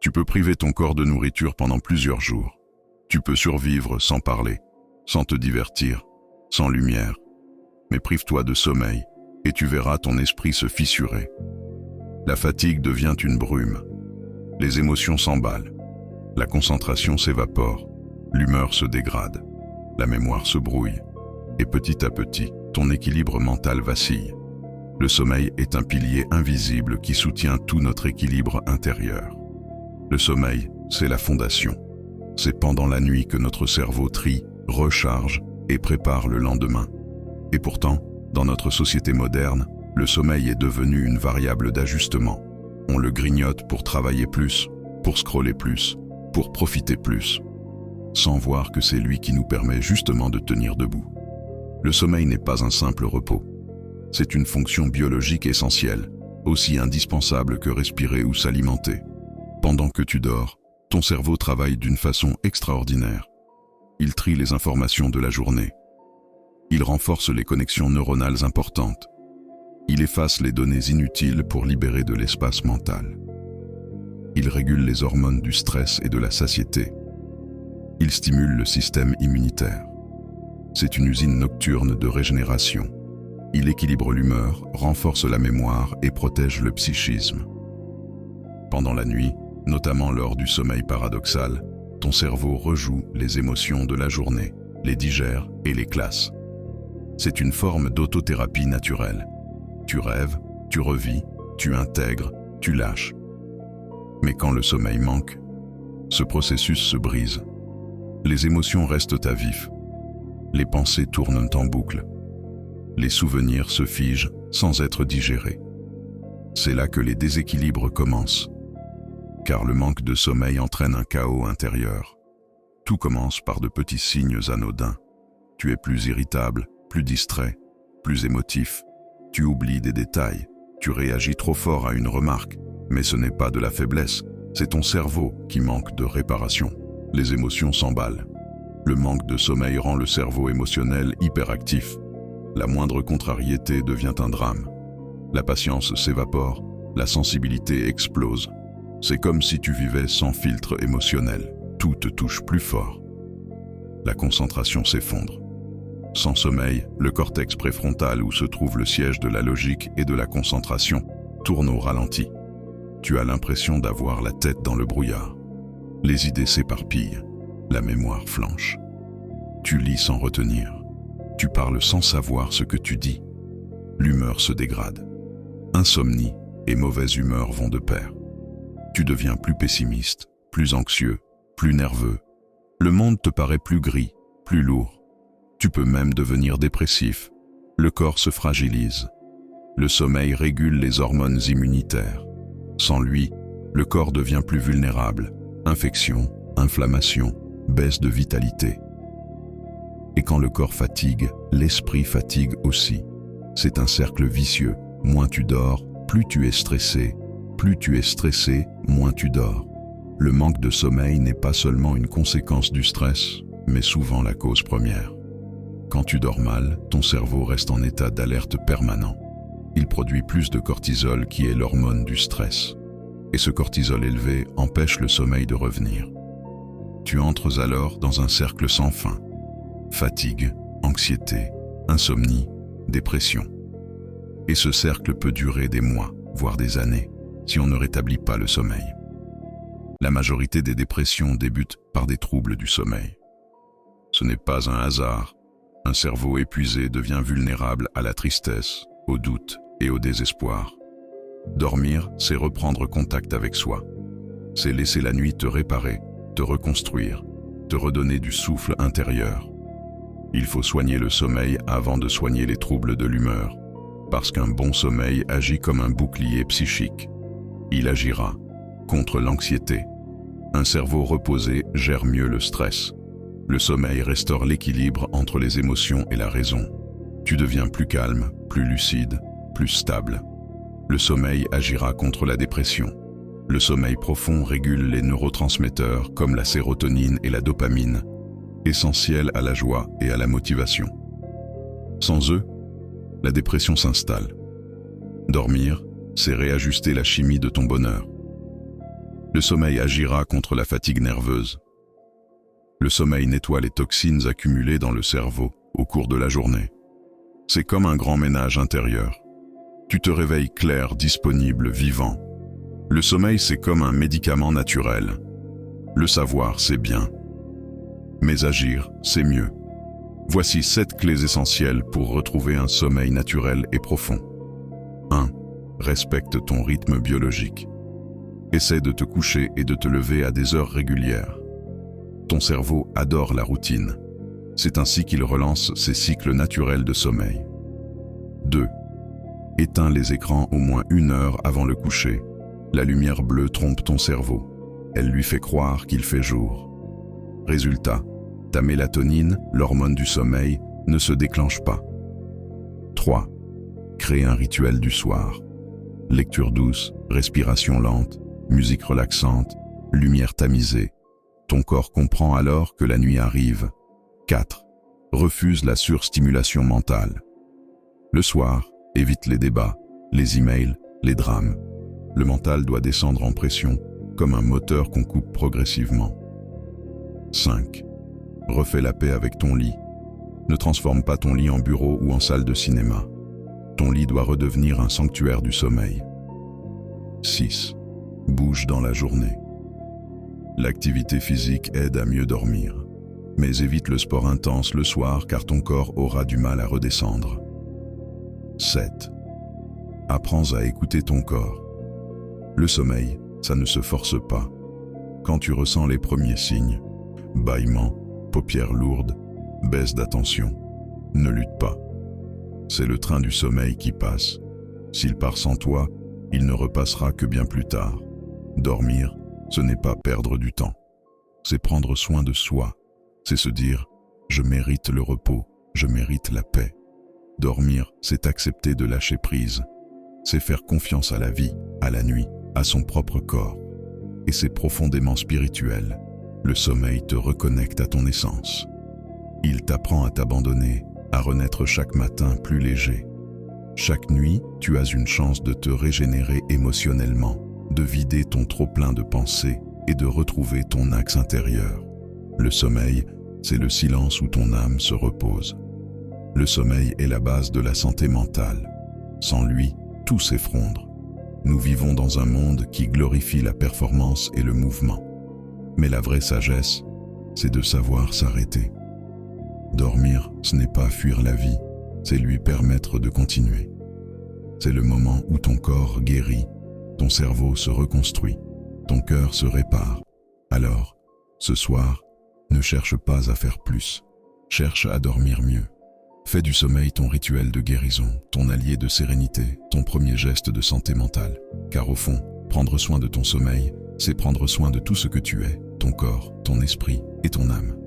Tu peux priver ton corps de nourriture pendant plusieurs jours. Tu peux survivre sans parler, sans te divertir, sans lumière. Mais prive-toi de sommeil et tu verras ton esprit se fissurer. La fatigue devient une brume. Les émotions s'emballent. La concentration s'évapore. L'humeur se dégrade. La mémoire se brouille. Et petit à petit, ton équilibre mental vacille. Le sommeil est un pilier invisible qui soutient tout notre équilibre intérieur. Le sommeil, c'est la fondation. C'est pendant la nuit que notre cerveau trie, recharge et prépare le lendemain. Et pourtant, dans notre société moderne, le sommeil est devenu une variable d'ajustement. On le grignote pour travailler plus, pour scroller plus, pour profiter plus, sans voir que c'est lui qui nous permet justement de tenir debout. Le sommeil n'est pas un simple repos. C'est une fonction biologique essentielle, aussi indispensable que respirer ou s'alimenter. Pendant que tu dors, ton cerveau travaille d'une façon extraordinaire. Il trie les informations de la journée. Il renforce les connexions neuronales importantes. Il efface les données inutiles pour libérer de l'espace mental. Il régule les hormones du stress et de la satiété. Il stimule le système immunitaire. C'est une usine nocturne de régénération. Il équilibre l'humeur, renforce la mémoire et protège le psychisme. Pendant la nuit, notamment lors du sommeil paradoxal, ton cerveau rejoue les émotions de la journée, les digère et les classe. C'est une forme d'autothérapie naturelle. Tu rêves, tu revis, tu intègres, tu lâches. Mais quand le sommeil manque, ce processus se brise. Les émotions restent à vif. Les pensées tournent en boucle. Les souvenirs se figent sans être digérés. C'est là que les déséquilibres commencent. Car le manque de sommeil entraîne un chaos intérieur. Tout commence par de petits signes anodins. Tu es plus irritable, plus distrait, plus émotif. Tu oublies des détails. Tu réagis trop fort à une remarque. Mais ce n'est pas de la faiblesse, c'est ton cerveau qui manque de réparation. Les émotions s'emballent. Le manque de sommeil rend le cerveau émotionnel hyperactif. La moindre contrariété devient un drame. La patience s'évapore, la sensibilité explose. C'est comme si tu vivais sans filtre émotionnel. Tout te touche plus fort. La concentration s'effondre. Sans sommeil, le cortex préfrontal où se trouve le siège de la logique et de la concentration tourne au ralenti. Tu as l'impression d'avoir la tête dans le brouillard. Les idées s'éparpillent, la mémoire flanche. Tu lis sans retenir. Tu parles sans savoir ce que tu dis. L'humeur se dégrade. Insomnie et mauvaise humeur vont de pair. Tu deviens plus pessimiste, plus anxieux, plus nerveux. Le monde te paraît plus gris, plus lourd. Tu peux même devenir dépressif. Le corps se fragilise. Le sommeil régule les hormones immunitaires. Sans lui, le corps devient plus vulnérable. Infection, inflammation, baisse de vitalité. Et quand le corps fatigue, l'esprit fatigue aussi. C'est un cercle vicieux. Moins tu dors, plus tu es stressé. Plus tu es stressé, moins tu dors. Le manque de sommeil n'est pas seulement une conséquence du stress, mais souvent la cause première. Quand tu dors mal, ton cerveau reste en état d'alerte permanent. Il produit plus de cortisol qui est l'hormone du stress. Et ce cortisol élevé empêche le sommeil de revenir. Tu entres alors dans un cercle sans fin. Fatigue, anxiété, insomnie, dépression. Et ce cercle peut durer des mois, voire des années, si on ne rétablit pas le sommeil. La majorité des dépressions débutent par des troubles du sommeil. Ce n'est pas un hasard. Un cerveau épuisé devient vulnérable à la tristesse, au doute et au désespoir. Dormir, c'est reprendre contact avec soi. C'est laisser la nuit te réparer, te reconstruire, te redonner du souffle intérieur. Il faut soigner le sommeil avant de soigner les troubles de l'humeur, parce qu'un bon sommeil agit comme un bouclier psychique. Il agira contre l'anxiété. Un cerveau reposé gère mieux le stress. Le sommeil restaure l'équilibre entre les émotions et la raison. Tu deviens plus calme, plus lucide, plus stable. Le sommeil agira contre la dépression. Le sommeil profond régule les neurotransmetteurs comme la sérotonine et la dopamine, essentiels à la joie et à la motivation. Sans eux, la dépression s'installe. Dormir, c'est réajuster la chimie de ton bonheur. Le sommeil agira contre la fatigue nerveuse. Le sommeil nettoie les toxines accumulées dans le cerveau au cours de la journée. C'est comme un grand ménage intérieur. Tu te réveilles clair, disponible, vivant. Le sommeil, c'est comme un médicament naturel. Le savoir, c'est bien. Mais agir, c'est mieux. Voici 7 clés essentielles pour retrouver un sommeil naturel et profond. 1. Respecte ton rythme biologique. Essaie de te coucher et de te lever à des heures régulières. Ton cerveau adore la routine. C'est ainsi qu'il relance ses cycles naturels de sommeil. 2. Éteins les écrans au moins 1 heure avant le coucher. La lumière bleue trompe ton cerveau. Elle lui fait croire qu'il fait jour. Résultat, ta mélatonine, l'hormone du sommeil, ne se déclenche pas. 3. Crée un rituel du soir. Lecture douce, respiration lente, musique relaxante, lumière tamisée. Ton corps comprend alors que la nuit arrive. 4. Refuse la surstimulation mentale. Le soir, évite les débats, les emails, les drames. Le mental doit descendre en pression, comme un moteur qu'on coupe progressivement. 5. Refais la paix avec ton lit. Ne transforme pas ton lit en bureau ou en salle de cinéma. Ton lit doit redevenir un sanctuaire du sommeil. 6. Bouge dans la journée. L'activité physique aide à mieux dormir. Mais évite le sport intense le soir car ton corps aura du mal à redescendre. 7. Apprends à écouter ton corps. Le sommeil, ça ne se force pas. Quand tu ressens les premiers signes, bâillements, paupières lourdes, baisse d'attention, ne lutte pas. C'est le train du sommeil qui passe. S'il part sans toi, il ne repassera que bien plus tard. Dormir, ce n'est pas perdre du temps. C'est prendre soin de soi. C'est se dire « je mérite le repos, je mérite la paix ». Dormir, c'est accepter de lâcher prise. C'est faire confiance à la vie, à la nuit, à son propre corps. Et c'est profondément spirituel. Le sommeil te reconnecte à ton essence. Il t'apprend à t'abandonner, à renaître chaque matin plus léger. Chaque nuit, tu as une chance de te régénérer émotionnellement, de vider ton trop-plein de pensées et de retrouver ton axe intérieur. Le sommeil, c'est le silence où ton âme se repose. Le sommeil est la base de la santé mentale. Sans lui, tout s'effondre. Nous vivons dans un monde qui glorifie la performance et le mouvement. Mais la vraie sagesse, c'est de savoir s'arrêter. Dormir, ce n'est pas fuir la vie, c'est lui permettre de continuer. C'est le moment où ton corps guérit, ton cerveau se reconstruit, ton cœur se répare. Alors, ce soir, ne cherche pas à faire plus, cherche à dormir mieux. Fais du sommeil ton rituel de guérison, ton allié de sérénité, ton premier geste de santé mentale. Car au fond, prendre soin de ton sommeil, c'est prendre soin de tout ce que tu es, ton corps, ton esprit et ton âme.